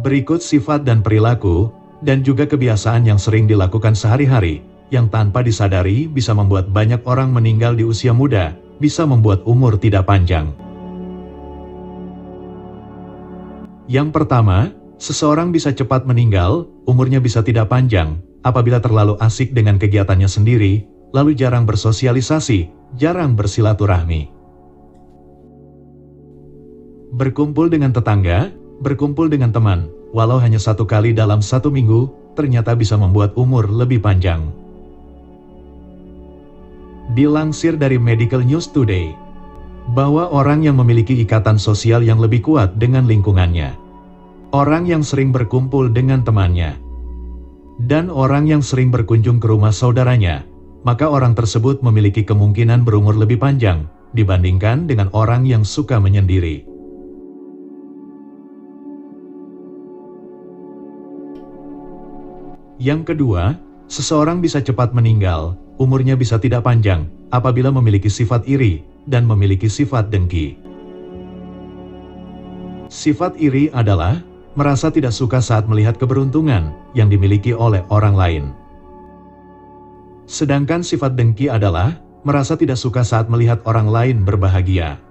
Berikut sifat dan perilaku, dan juga kebiasaan yang sering dilakukan sehari-hari, yang tanpa disadari bisa membuat banyak orang meninggal di usia muda, bisa membuat umur tidak panjang. Yang pertama, seseorang bisa cepat meninggal, umurnya bisa tidak panjang, apabila terlalu asik dengan kegiatannya sendiri, lalu jarang bersosialisasi, jarang bersilaturahmi. Berkumpul dengan tetangga, berkumpul dengan teman, walau hanya 1 kali dalam 1 minggu, ternyata bisa membuat umur lebih panjang. Dilansir dari Medical News Today, bahwa orang yang memiliki ikatan sosial yang lebih kuat dengan lingkungannya, orang yang sering berkumpul dengan temannya, dan orang yang sering berkunjung ke rumah saudaranya, maka orang tersebut memiliki kemungkinan berumur lebih panjang, dibandingkan dengan orang yang suka menyendiri. Yang kedua, seseorang bisa cepat meninggal, umurnya bisa tidak panjang, apabila memiliki sifat iri, dan memiliki sifat dengki. Sifat iri adalah merasa tidak suka saat melihat keberuntungan yang dimiliki oleh orang lain. Sedangkan sifat dengki adalah merasa tidak suka saat melihat orang lain berbahagia.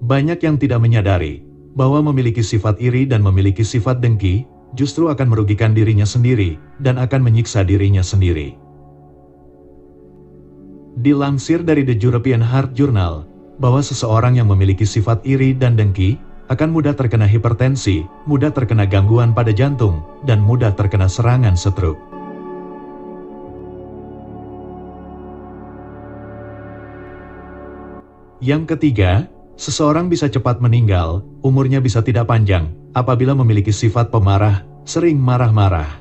Banyak yang tidak menyadari bahwa memiliki sifat iri dan memiliki sifat dengki justru akan merugikan dirinya sendiri dan akan menyiksa dirinya sendiri. Dilansir dari The European Heart Journal, bahwa seseorang yang memiliki sifat iri dan dengki akan mudah terkena hipertensi, mudah terkena gangguan pada jantung, dan mudah terkena serangan stroke. Yang ketiga, seseorang bisa cepat meninggal, umurnya bisa tidak panjang, apabila memiliki sifat pemarah, sering marah-marah.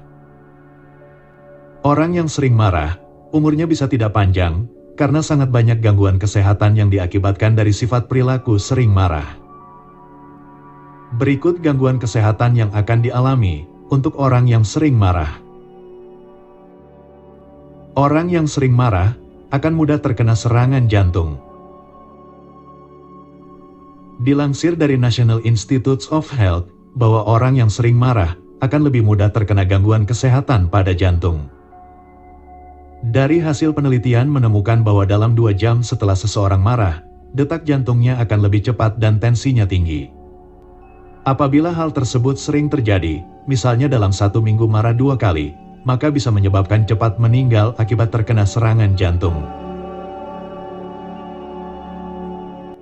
Orang yang sering marah, umurnya bisa tidak panjang, karena sangat banyak gangguan kesehatan yang diakibatkan dari sifat perilaku sering marah. Berikut gangguan kesehatan yang akan dialami untuk orang yang sering marah. Orang yang sering marah akan mudah terkena serangan jantung. Dilansir dari National Institutes of Health, bahwa orang yang sering marah akan lebih mudah terkena gangguan kesehatan pada jantung. Dari hasil penelitian menemukan bahwa dalam 2 jam setelah seseorang marah, detak jantungnya akan lebih cepat dan tensinya tinggi. Apabila hal tersebut sering terjadi, misalnya dalam 1 minggu marah 2 kali, maka bisa menyebabkan cepat meninggal akibat terkena serangan jantung.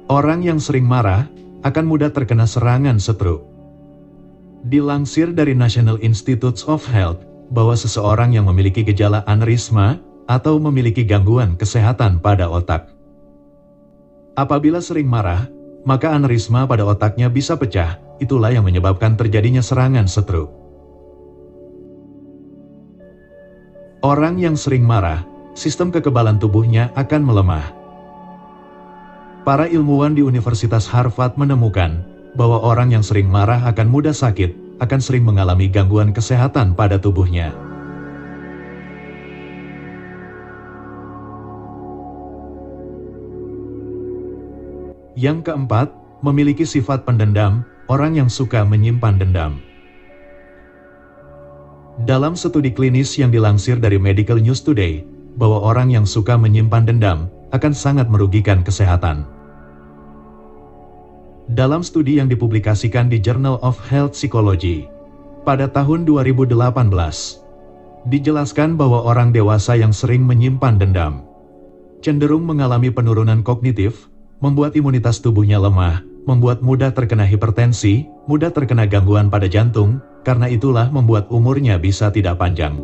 Orang yang sering marah akan mudah terkena serangan stroke. Dilansir dari National Institutes of Health, bahwa seseorang yang memiliki gejala aneurisma atau memiliki gangguan kesehatan pada otak. Apabila sering marah, maka aneurisma pada otaknya bisa pecah, itulah yang menyebabkan terjadinya serangan stroke. Orang yang sering marah, sistem kekebalan tubuhnya akan melemah. Para ilmuwan di Universitas Harvard menemukan bahwa orang yang sering marah akan mudah sakit, akan sering mengalami gangguan kesehatan pada tubuhnya. Yang keempat, memiliki sifat pendendam, orang yang suka menyimpan dendam. Dalam studi klinis yang dilansir dari Medical News Today, bahwa orang yang suka menyimpan dendam akan sangat merugikan kesehatan. Dalam studi yang dipublikasikan di Journal of Health Psychology pada tahun 2018, dijelaskan bahwa orang dewasa yang sering menyimpan dendam cenderung mengalami penurunan kognitif, membuat imunitas tubuhnya lemah, membuat mudah terkena hipertensi, mudah terkena gangguan pada jantung, karena itulah membuat umurnya bisa tidak panjang.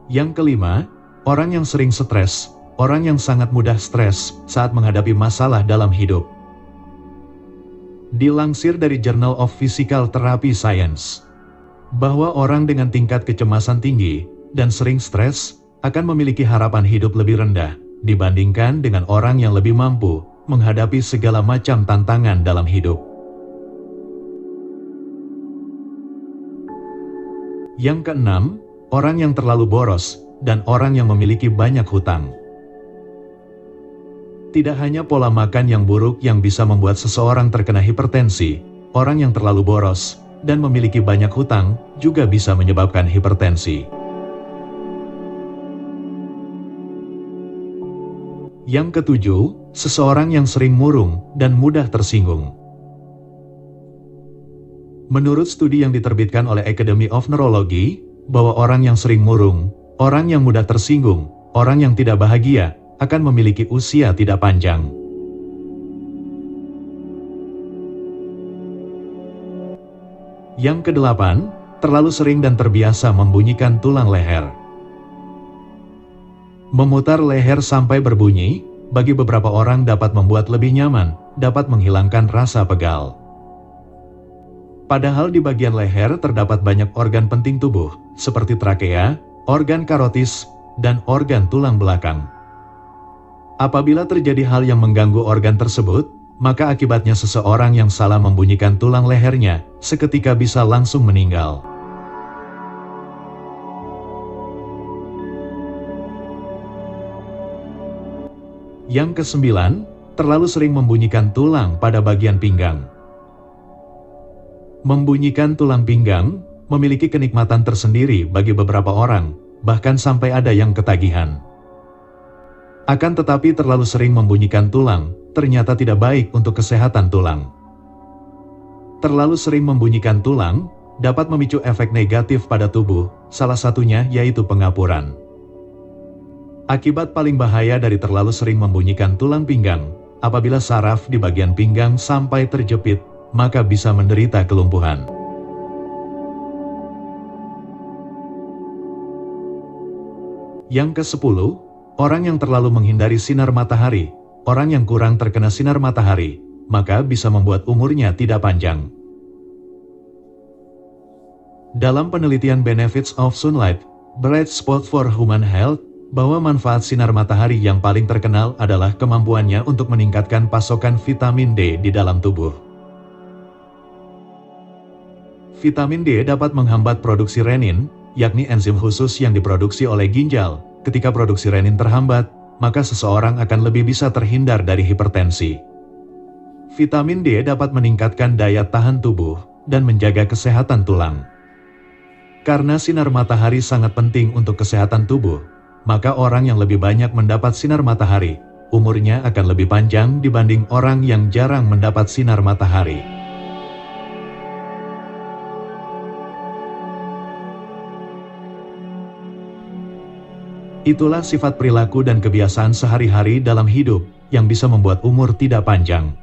Yang kelima, orang yang sering stres, orang yang sangat mudah stres saat menghadapi masalah dalam hidup. Dilansir dari Journal of Physical Therapy Science, bahwa orang dengan tingkat kecemasan tinggi dan sering stres akan memiliki harapan hidup lebih rendah dibandingkan dengan orang yang lebih mampu menghadapi segala macam tantangan dalam hidup. Yang keenam, orang yang terlalu boros dan orang yang memiliki banyak hutang. Tidak hanya pola makan yang buruk yang bisa membuat seseorang terkena hipertensi, orang yang terlalu boros dan memiliki banyak hutang juga bisa menyebabkan hipertensi. Yang ketujuh, seseorang yang sering murung dan mudah tersinggung. Menurut studi yang diterbitkan oleh Academy of Neurology, bahwa orang yang sering murung, orang yang mudah tersinggung, orang yang tidak bahagia, akan memiliki usia tidak panjang. Yang kedelapan, terlalu sering dan terbiasa membunyikan tulang leher. Memutar leher sampai berbunyi, bagi beberapa orang dapat membuat lebih nyaman, dapat menghilangkan rasa pegal. Padahal di bagian leher terdapat banyak organ penting tubuh, seperti trakea, organ karotis, dan organ tulang belakang. Apabila terjadi hal yang mengganggu organ tersebut, maka akibatnya seseorang yang salah membunyikan tulang lehernya, seketika bisa langsung meninggal. Yang kesembilan, terlalu sering membunyikan tulang pada bagian pinggang. Membunyikan tulang pinggang memiliki kenikmatan tersendiri bagi beberapa orang, bahkan sampai ada yang ketagihan. Akan tetapi terlalu sering membunyikan tulang, ternyata tidak baik untuk kesehatan tulang. Terlalu sering membunyikan tulang, dapat memicu efek negatif pada tubuh, salah satunya yaitu pengapuran. Akibat paling bahaya dari terlalu sering membunyikan tulang pinggang, apabila saraf di bagian pinggang sampai terjepit, maka bisa menderita kelumpuhan. Yang ke-10, orang yang terlalu menghindari sinar matahari, orang yang kurang terkena sinar matahari, maka bisa membuat umurnya tidak panjang. Dalam penelitian Benefits of Sunlight, Bright Spot for Human Health, bahwa manfaat sinar matahari yang paling terkenal adalah kemampuannya untuk meningkatkan pasokan vitamin D di dalam tubuh. Vitamin D dapat menghambat produksi renin, yakni enzim khusus yang diproduksi oleh ginjal. Ketika produksi renin terhambat, maka seseorang akan lebih bisa terhindar dari hipertensi. Vitamin D dapat meningkatkan daya tahan tubuh dan menjaga kesehatan tulang. Karena sinar matahari sangat penting untuk kesehatan tubuh, maka orang yang lebih banyak mendapat sinar matahari, umurnya akan lebih panjang dibanding orang yang jarang mendapat sinar matahari. Itulah sifat perilaku dan kebiasaan sehari-hari dalam hidup yang bisa membuat umur tidak panjang.